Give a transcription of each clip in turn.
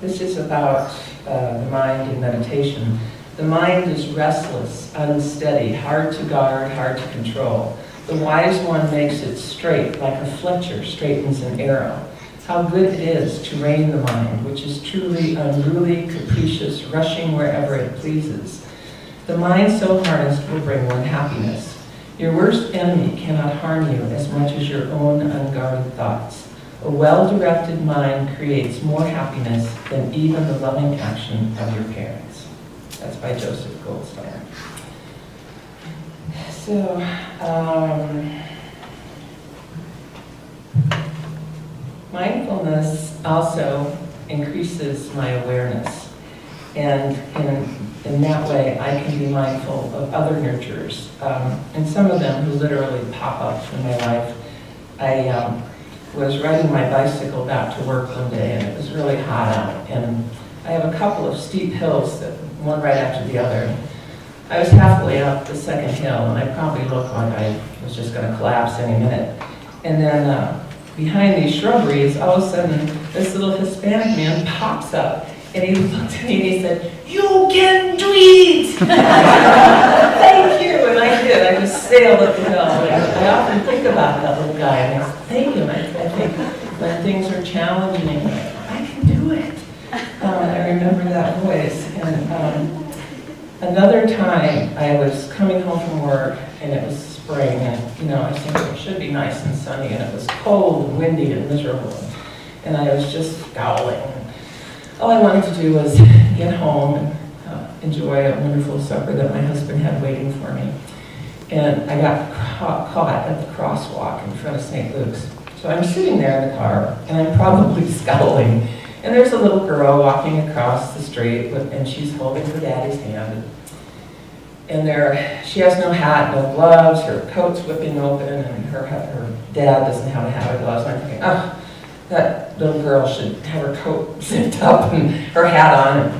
This is about the mind in meditation. The mind is restless, unsteady, hard to guard, hard to control. The wise one makes it straight, like a fletcher straightens an arrow. How good it is to rein the mind, which is truly unruly, capricious, rushing wherever it pleases. The mind so harnessed will bring one happiness. Your worst enemy cannot harm you as much as your own unguarded thoughts. A well-directed mind creates more happiness than even the loving action of your parents. That's by Joseph Goldstein. So, mindfulness also increases my awareness. And in that way, I can be mindful of other nurturers. And some of them who literally pop up in my life. I was riding my bicycle back to work one day, and it was really hot out. And I have a couple of steep hills, one right after the other. I was halfway up the second hill, and I probably looked like I was just going to collapse any minute. And then behind these shrubberies, all of a sudden, this little Hispanic man pops up, and he looked at me and he said, "You can do it!" Thank you, and I did. I just sailed up the hill. I often think about that little guy, and I thank him. I think when things are challenging, I can do it. I remember that voice. And another time, I was coming home from work, and it was spring, and I was thinking it should be nice and sunny, and it was cold and windy and miserable, and I was just scowling. All I wanted to do was get home and enjoy a wonderful supper that my husband had waiting for me. And I got caught at the crosswalk in front of St. Luke's. So I'm sitting there in the car, and I'm probably scowling. And there's a little girl walking across the street, and she's holding her daddy's hand. And she has no hat, no gloves, her coat's whipping open, and her dad doesn't have a hat or gloves. And I'm thinking, oh, that little girl should have her coat zipped up and her hat on.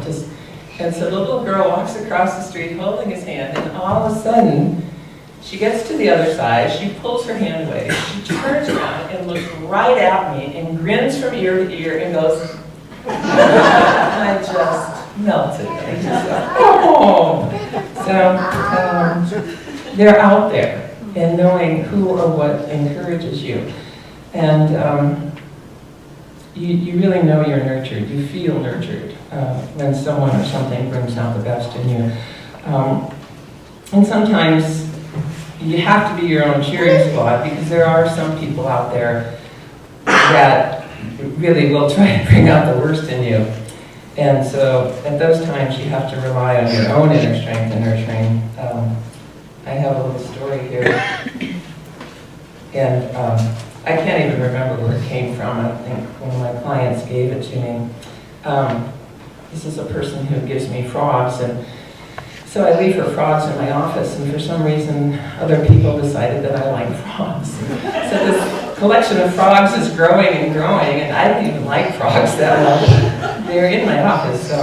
And so the little girl walks across the street holding his hand, and all of a sudden, she gets to the other side, she pulls her hand away, she turns around and looks right at me and grins from ear to ear and goes, I just melted. I just thought, oh! So they're out there, and knowing who or what encourages you. And you really know you're nurtured. You feel nurtured when someone or something brings out the best in you. And sometimes you have to be your own cheering squad, because there are some people out there that really will try to bring out the worst in you. And so at those times you have to rely on your own inner strength and nurturing. I have a little story here. And I can't even remember where it came from. I think one of my clients gave it to me. This is a person who gives me frogs, and so I leave her frogs in my office, and for some reason other people decided that I like frogs. So this collection of frogs is growing and growing, and I don't even like frogs that well. They're in my office. So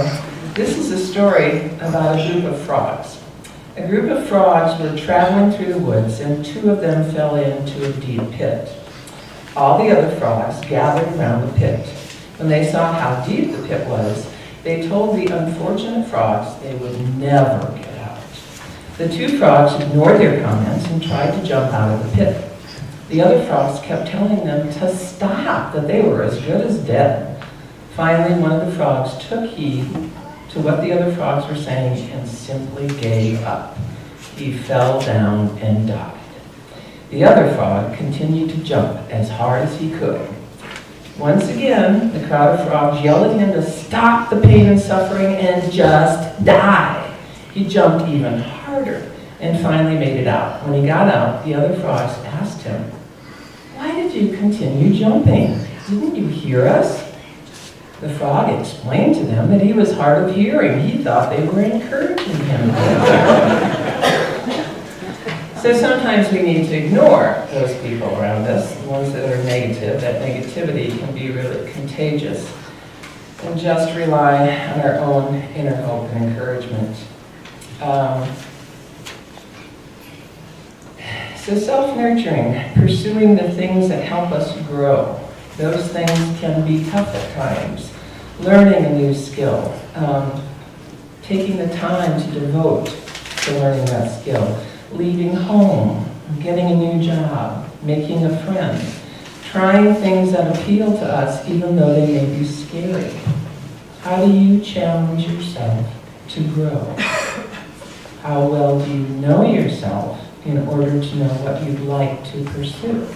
this is a story about a group of frogs. A group of frogs were traveling through the woods, and two of them fell into a deep pit. All the other frogs gathered around the pit. When they saw how deep the pit was, they told the unfortunate frogs they would never get out. The two frogs ignored their comments and tried to jump out of the pit. The other frogs kept telling them to stop, that they were as good as dead. Finally, one of the frogs took heed to what the other frogs were saying and simply gave up. He fell down and died. The other frog continued to jump as hard as he could. Once again, the crowd of frogs yelled at him to stop the pain and suffering and just die. He jumped even harder and finally made it out. When he got out, the other frogs asked him, "Why did you continue jumping? Didn't you hear us?" The frog explained to them that he was hard of hearing. He thought they were encouraging him. So sometimes we need to ignore those people around us, the ones that are negative. That negativity can be really contagious. And just rely on our own inner hope and encouragement. So self-nurturing, pursuing the things that help us grow. Those things can be tough at times. learning a new skill, taking the time to devote to learning that skill, leaving home, getting a new job, making a friend, trying things that appeal to us even though they may be scary. How do you challenge yourself to grow? How well do you know yourself in order to know what you'd like to pursue?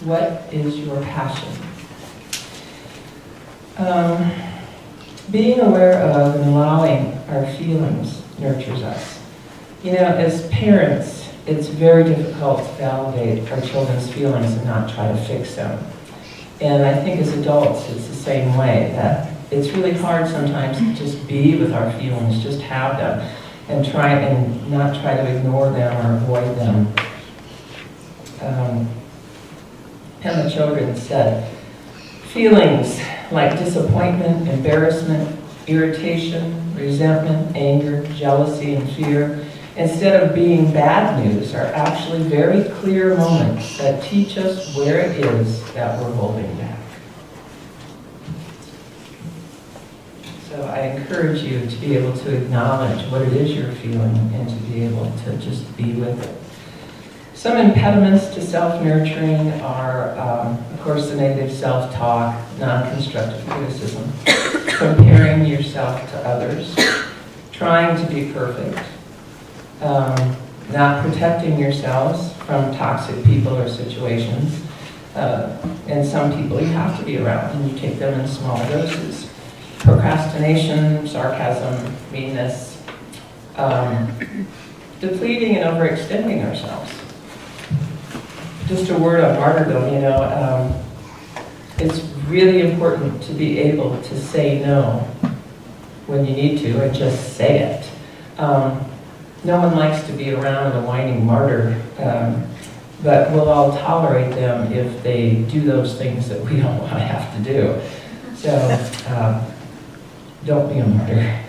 What is your passion? Being aware of and allowing our feelings nurtures us. You know, as parents, it's very difficult to validate our children's feelings and not try to fix them. And I think as adults, it's the same way, that it's really hard sometimes to just be with our feelings, just have them, and not try to ignore them or avoid them. Emma Children said, feelings like disappointment, embarrassment, irritation, resentment, anger, jealousy, and fear, instead of being bad news, are actually very clear moments that teach us where it is that we're holding back. So I encourage you to be able to acknowledge what it is you're feeling and to be able to just be with it. Some impediments to self-nurturing are, of course, the negative self-talk, non-constructive criticism, comparing yourself to others, trying to be perfect, not protecting yourselves from toxic people or situations. And some people you have to be around, and you take them in small doses. Procrastination, sarcasm, meanness, depleting and overextending ourselves. Just a word on martyrdom, you know, it's really important to be able to say no when you need to, and just say it. No one likes to be around a whining martyr, but we'll all tolerate them if they do those things that we don't want to have to do. So, don't be a martyr.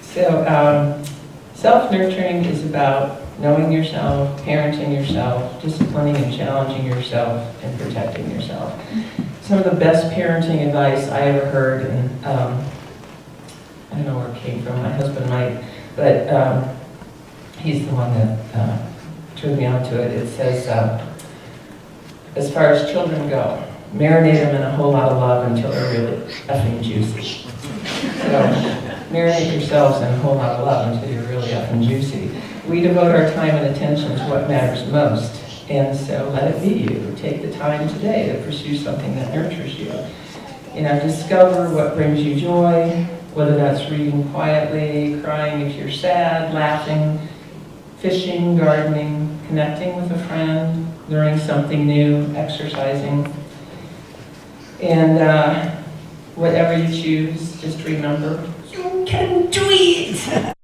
So, self-nurturing is about knowing yourself, parenting yourself, disciplining and challenging yourself, and protecting yourself. Some of the best parenting advice I ever heard, and I don't know where it came from, my husband might, but he's the one that turned me on to it. It says, as far as children go, marinate them in a whole lot of love until they're really effing juicy. So, marinate yourselves in a whole lot of love until you're really effing juicy. We devote our time and attention to what matters most, and so let it be you. Take the time today to pursue something that nurtures you. You know, discover what brings you joy, whether that's reading quietly, crying if you're sad, laughing, fishing, gardening, connecting with a friend, learning something new, exercising. And whatever you choose, just remember, you can do it!